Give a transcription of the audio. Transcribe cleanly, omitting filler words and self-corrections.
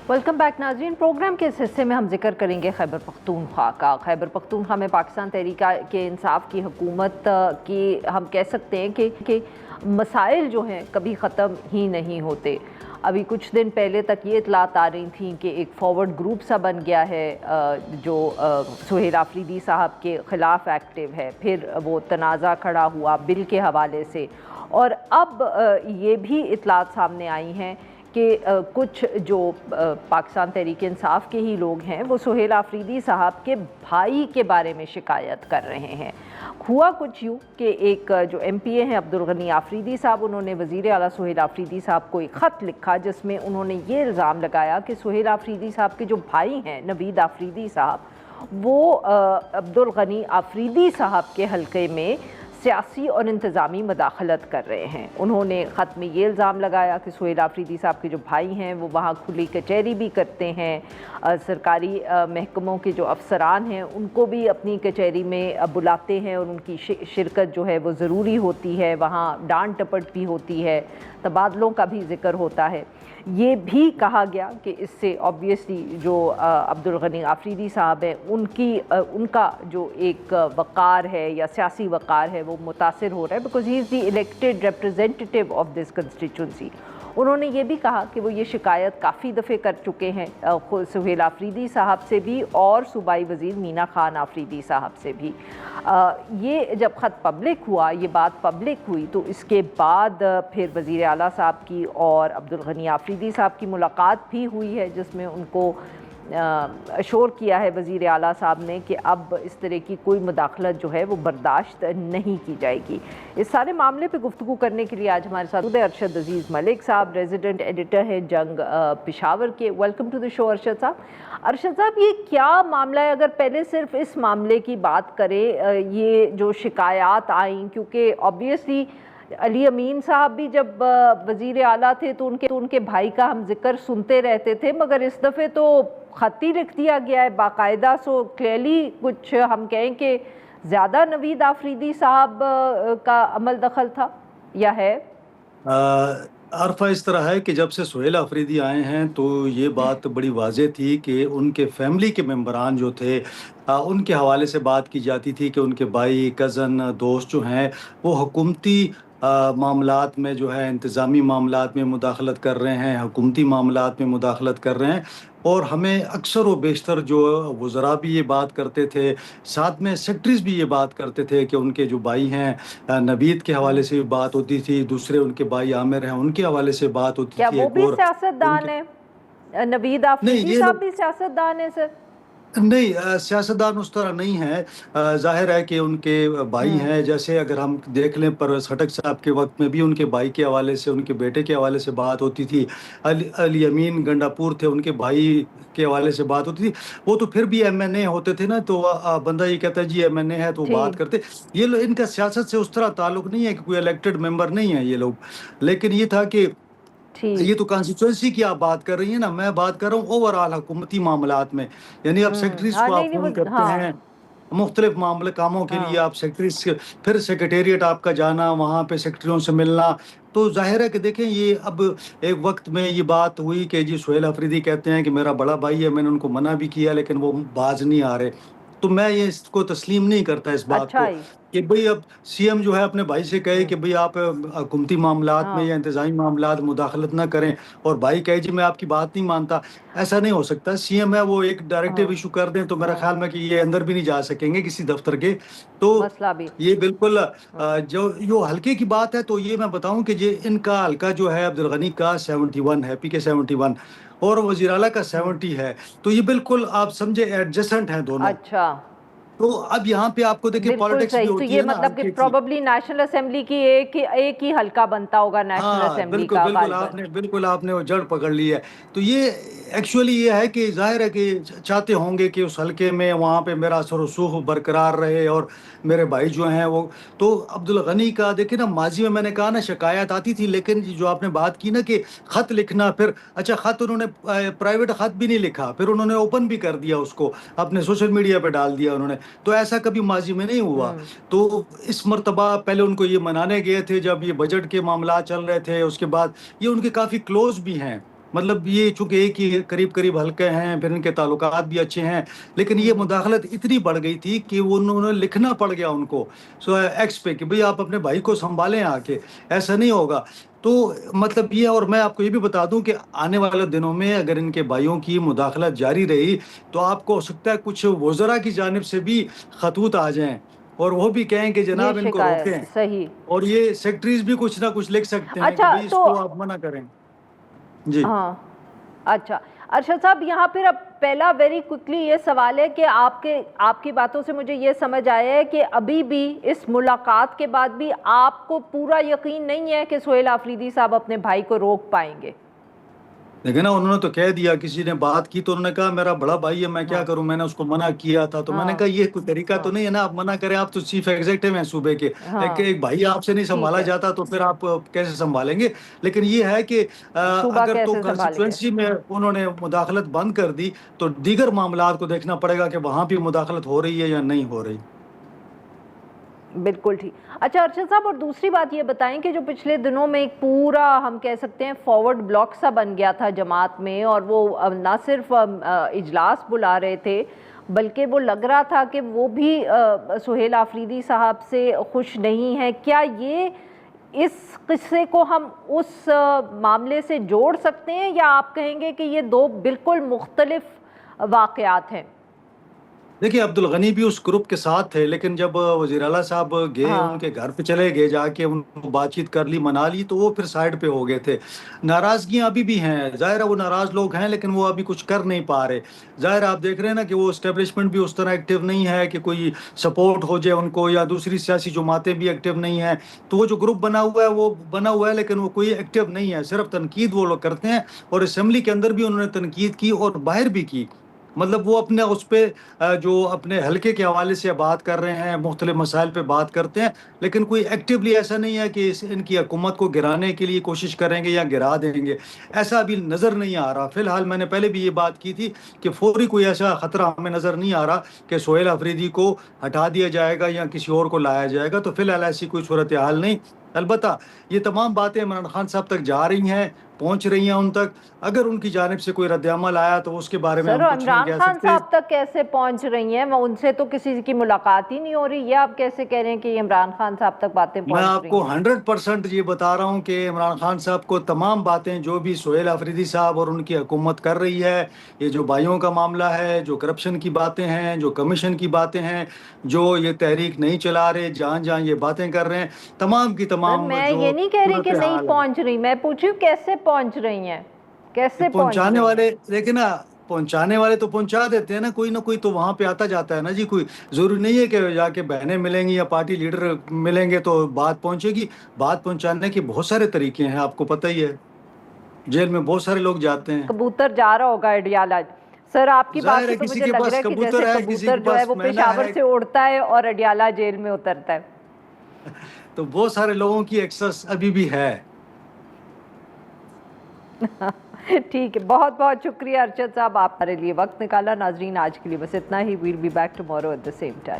Welcome back नाज़रीन। Programme के इस हिस्से में हम जिक्र करेंगे खैबर पख्तूनख्वा का। खैबर पख्तूनख्वा में पाकिस्तान तहरीक के इंसाफ की हुकूमत की हम कह सकते हैं कि मसाइल जो हैं कभी ख़त्म ही नहीं होते। अभी कुछ दिन पहले तक ये इतलात आ रही थी कि एक फॉरवर्ड ग्रुप सा बन गया है जो सुहेल आफरीदी साहब के ख़िलाफ़ एक्टिव है। फिर वो तनाज़ा खड़ा हुआ बिल के हवाले से, और अब ये भी इतलात सामने आई हैं कि कुछ जो पाकिस्तान तहरीक इंसाफ के ही लोग हैं वो सुहेल आफरीदी साहब के भाई के बारे में शिकायत कर रहे हैं। हुआ कुछ यूँ कि एक जो MPA हैं अब्दुल गनी आफरीदी साहब, उन्होंने वज़ीर आला सुहेल आफरीदी साहब को एक ख़त लिखा जिसमें उन्होंने ये इल्ज़ाम लगाया कि सुहेल आफरीदी साहब के जो भाई हैं नवीद आफरीदी साहब, वो अब्दुल गनी आफरीदी साहब के हल्के में सियासी और इंतज़ामी मदाखलत कर रहे हैं। उन्होंने ख़त में ये इल्ज़ाम लगाया कि सुहेल आफरीदी साहब के जो भाई हैं वो वहाँ खुली कचहरी भी करते हैं, सरकारी महकमों के जो अफसरान हैं उनको भी अपनी कचहरी में बुलाते हैं और उनकी शिरकत जो है वो ज़रूरी होती है, वहाँ डांट टपट भी होती है, तबादलों का भी ज़िक्र होता है। ये भी कहा गया कि इससे ऑब्वियसली जो अब्दुल गनी आफरीदी साहब हैं उनका जो एक वक़ार है या सियासी वक़ार है वो मुतासिर हो रहा है, because he is the elected representative of this constituency. उन्होंने ये भी कहा कि वो ये शिकायत काफ़ी दफ़े कर चुके हैं सुहेल आफरीदी साहब से भी और सूबाई वज़ीर मीना खान आफरीदी साहब से भी। ये जब ख़त पब्लिक हुआ, ये बात पब्लिक हुई, तो इसके बाद फिर वज़ीर आला साहब की और अब्दुल गनी आफरीदी साहब की मुलाकात भी हुई है जिसमें उनको अशोर किया है वज़ीर आला साहब ने कि अब इस तरह की कोई मुदाखलत जो है वो बर्दाश्त नहीं की जाएगी। इस सारे मामले पे गुफ्तगू करने के लिए आज हमारे साथ अरशद अजीज़ मलिक साहब, रेजिडेंट एडिटर हैं जंग पेशावर के। Welcome to the show Arshad साहब। अरशद साहब, ये क्या मामला है? अगर पहले सिर्फ इस मामले की बात करें, ये जो शिकायत आई, क्योंकि ऑब्वियसली अली अमीन साहब भी जब वज़ीर आला थे तो उनके भाई का हम जिक्र सुनते रहते थे, मगर इस दफ़े तो ख़त ही लिख दिया गया है बाकायदा। सो क्लियरली कुछ हम कहें कि ज़्यादा नवीद आफरीदी साहब का अमल दखल था या है? अरफा इस तरह है कि जब से सुहेल आफरीदी आए हैं तो ये बात बड़ी वाज़े थी कि उनके फैमिली के मेंबरान जो थे उनके हवाले से बात की जाती थी कि उनके भाई, कज़न, दोस्त जो हैं वो हुकूमती मामलात में जो है इंतज़ामी मामलात में मुदाखलत कर रहे हैं, हुकूमती मामलात में मुदाखलत कर रहे हैं। और हमें अक्सर व बेशतर जो वज़रा भी ये बात करते थे, साथ में सेक्रेटरीज़ भी ये बात करते थे कि उनके जो भाई हैं नवीद के हवाले से भी बात होती थी, दूसरे उनके भाई आमिर हैं उनके हवाले से बात होती थी। क्या वो भी सियासतदान है? नवीद आफरीदी साहब भी सियासतदान है सर? नहीं, सियासतदान उस तरह नहीं है। ज़ाहिर है कि उनके भाई हैं, जैसे अगर हम देख लें परवेज़ खटक साहब के वक्त में भी उनके भाई के हवाले से, उनके बेटे के हवाले से बात होती थी। अली अमीन गंडापुर थे, उनके भाई के हवाले से बात होती थी। वो तो फिर भी MNA होते थे ना, तो बंदा ये कहता है जी MNA है तो बात करते। ये लोग, इनका सियासत से उस तरह ताल्लुक़ नहीं है कि कोई इलेक्टेड मेंबर नहीं है ये लोग। लेकिन ये था कि ये तो कॉन्स्टिट्यूंसी की आप बात कर रही हैं ना, मैं बात कर रहा हूँ ओवरऑल हुकूमती मामलात में। यानी आप सेक्रेटरीज को आप फोन करते हैं मुख्तलिफ मामले कामों के लिए, आप सेक्रेटरीज फिर सेक्रेटेरिएट आपका जाना, वहाँ पे सेक्रेटरियों से मिलना। तो जाहिर है कि देखें ये अब एक वक्त में ये बात हुई कि जी सुहेल आफरीदी कहते हैं कि मेरा बड़ा भाई है, मैंने उनको मना भी किया लेकिन वो बाज नहीं आ रहे। तो मैं ये इसको तस्लीम नहीं करता इस बात को कि भाई अब CM जो है अपने भाई से कहे कि भाई आप हुकूमती मामलात में या इंतज़ामी मामलात मुदाखलत ना करें, और भाई कहे जी मैं आपकी बात नहीं मानता। ऐसा नहीं हो सकता। CM है वो एक डायरेक्टिव इशू कर दें तो मेरा ख्याल में कि ये अंदर भी नहीं जा सकेंगे किसी दफ्तर के। तो ये बिल्कुल जो हल्के की बात है, तो ये मैं बताऊं कि ये इनका हल्का जो है अब्दुल गनी का 71 है, PK 71, और वज़ीर आला का 70 है। तो ये बिल्कुल आप समझे एडजेसेंट हैं दोनों। अच्छा, तो अब यहाँ पे आपको देखिए पॉलिटिक्स भी होती तो ये मतलब कि प्रोबेबली नेशनल असेंबली की एक ही हल्का बनता होगा नेशनल असेंबली का। बिल्कुल आपने वो जड़ पकड़ ली है। तो ये एक्चुअली ये है कि जाहिर है कि चाहते होंगे कि उस हल्के में वहाँ पे मेरा असर रसूख बरकरार रहे और मेरे भाई जो हैं वो। तो अब्दुल गनी का देखिए ना, माजी में मैंने कहा ना शिकायत आती थी, लेकिन जो आपने बात की ना कि ख़त लिखना, फिर अच्छा ख़त उन्होंने प्राइवेट ख़त भी नहीं लिखा, फिर उन्होंने ओपन भी कर दिया, उसको अपने सोशल मीडिया पे डाल दिया उन्होंने। तो ऐसा कभी माजी में नहीं हुआ। तो इस मर्तबा पहले उनको ये मनाने गए थे जब ये बजट के मामला चल रहे थे, उसके बाद ये उनके काफ़ी क्लोज भी हैं मतलब ये चूंकि एक ही करीब करीब हल्के हैं, फिर इनके ताल्लुकात भी अच्छे हैं, लेकिन ये मुदाखलत इतनी बढ़ गई थी कि वो उन्होंने लिखना पड़ गया उनको एक्स पे कि भाई आप अपने भाई को संभालें आके, ऐसा नहीं होगा। तो मतलब ये, और मैं आपको ये भी बता दूं कि आने वाले दिनों में अगर इनके भाइयों की मुदाखलत जारी रही तो आपको हो सकता है कुछ वज़रा की जानिब से भी खतूत आ जाएं और वो भी कहें कि ये जनाब इनको शिकायत रोकें, सही। और ये सेक्रेटरीज भी कुछ ना कुछ लिख सकते हैं कि अच्छा भाई तो इसको आप मना करें। जी। हाँ, अच्छा अरशद साहब, यहाँ फिर अब पहला वेरी क्विकली ये सवाल है कि आपकी बातों से मुझे ये समझ आया है कि अभी भी इस मुलाकात के बाद भी आपको पूरा यकीन नहीं है कि सोहेल आफरीदी साहब अपने भाई को रोक पाएंगे। देखिए ना, उन्होंने तो कह दिया, किसी ने बात की तो उन्होंने कहा मेरा बड़ा भाई है, मैं क्या हाँ करूं, मैंने उसको मना किया था। तो मैंने हाँ कहा ये कोई तरीका तो हाँ नहीं है ना, आप मना करें, आप तो चीफ एग्जीक्यूटिव हैं सूबे के, हाँ, एक भाई आपसे नहीं ठीक संभाला है। जाता तो फिर आप कैसे संभालेंगे। लेकिन ये है कि सूबा अगर तो कैसे संभालेंगे? कंस्टिट्यूंसी में उन्होंने मुदाखलत बंद कर दी तो दीगर मामलात को देखना पड़ेगा कि वहां भी मुदाखलत हो रही है या नहीं हो रही। बिल्कुल ठीक। अच्छा अरशद साहब, और दूसरी बात ये बताएं कि जो पिछले दिनों में एक पूरा हम कह सकते हैं फॉरवर्ड ब्लॉक सा बन गया था जमात में, और वो ना सिर्फ इजलास बुला रहे थे बल्कि वो लग रहा था कि वो भी सोहेल आफरीदी साहब से खुश नहीं है। क्या ये इस किस्से को हम उस मामले से जोड़ सकते हैं, या आप कहेंगे कि ये दो बिल्कुल मुख्तलिफ वाक़यात हैं? देखिए, अब्दुल गनी भी उस ग्रुप के साथ थे, लेकिन जब वज़ीर आला साहब गए, हाँ उनके घर पे चले गए, जाके उनको बातचीत कर ली, मना ली, तो वो फिर साइड पे हो गए थे। नाराज़गियाँ अभी भी हैं, ज़ाहिर है वो नाराज़ लोग हैं, लेकिन वो अभी कुछ कर नहीं पा रहे। ज़ाहिर है आप देख रहे हैं ना कि वो एस्टेब्लिशमेंट भी उस तरह एक्टिव नहीं है कि कोई सपोर्ट हो जाए उनको, या दूसरी सियासी जमातें भी एक्टिव नहीं हैं। तो वो जो ग्रुप बना हुआ है वो बना हुआ है, लेकिन वो कोई एक्टिव नहीं है, सिर्फ तनकीद वो लोग करते हैं। और असेंबली के अंदर भी उन्होंने तनकीद की और बाहर भी की। मतलब वो अपने उस पे जो अपने हलके के हवाले से बात कर रहे हैं, मुख्तलिफ मसाइल पे बात करते हैं, लेकिन कोई एक्टिवली ऐसा नहीं है कि इनकी हुकूमत को गिराने के लिए कोशिश करेंगे या गिरा देंगे, ऐसा अभी नज़र नहीं आ रहा। फिलहाल मैंने पहले भी ये बात की थी कि फौरी कोई ऐसा ख़तरा हमें नज़र नहीं आ रहा कि सोहेल अफरीदी को हटा दिया जाएगा या किसी और को लाया जाएगा। तो फिलहाल ऐसी कोई सूरत हाल नहीं। अलबत्ता ये तमाम बातें इमरान खान साहब तक जा रही हैं, पहुंच रही हैं उन तक। अगर उनकी जानिब से कोई रद्द-ए-अमल आया तो उसके बारे में सर, हम कुछ नहीं इमरान कह खान सकते। साहब तक कैसे पहुंच रही हैं? वो उनसे तो किसी की मुलाकात ही नहीं हो रही। ये आप कैसे कह रहे हैं कि इमरान खान साहब तक बातें मैं पहुंच आपको रही हैं? 100% ये बता रहा हूँ कि इमरान खान साहब को तमाम बातें जो भी सोहेल अफरीदी साहब और उनकी हुकूमत कर रही है, ये जो भाइयों का मामला है, जो करप्शन की बातें हैं, जो कमीशन की बातें हैं, जो ये तहरीक नहीं चला रहे, जहाँ जहाँ ये बातें कर रहे हैं, तमाम की सर, तमाम मैं जो ये नहीं कह रही कि सूरत नहीं हाल है, पहुंच रही, मैं पूछ रही हूँ कैसे पहुंच रही हैं, ये कैसे पहुंच पहुंचाने रही हैं? वाले, देखिए ना, पहुंचाने वाले तो पहुंचा देते हैं ना कोई तो वहां पे आता जाता है ना जी। कोई जरूरी नहीं है कि जाके बहनें मिलेंगी या पार्टी लीडर मिलेंगे तो बात पहुंचेगी। बात पहुंचाने के बहुत सारे तरीके हैं, आपको पता ही है, जेल में बहुत सारे लोग जाते हैं। कबूतर जा रहा होगा अडियाला। सर, आपकी बात जाहिर से है तो किसी मुझे के लग रहा पास है कि जैसे कबूतर है, किसी कबूतर के जो है पास वो मैना पेशावर है। से उड़ता है और अडियाला जेल में उतरता है। तो बहुत सारे लोगों की एक्सेस अभी भी है। ठीक है, बहुत बहुत शुक्रिया अरशद साहब, आप हमारे लिए वक्त निकाला। नाजरीन, आज के लिए बस इतना ही। We'll be back tomorrow at the same time.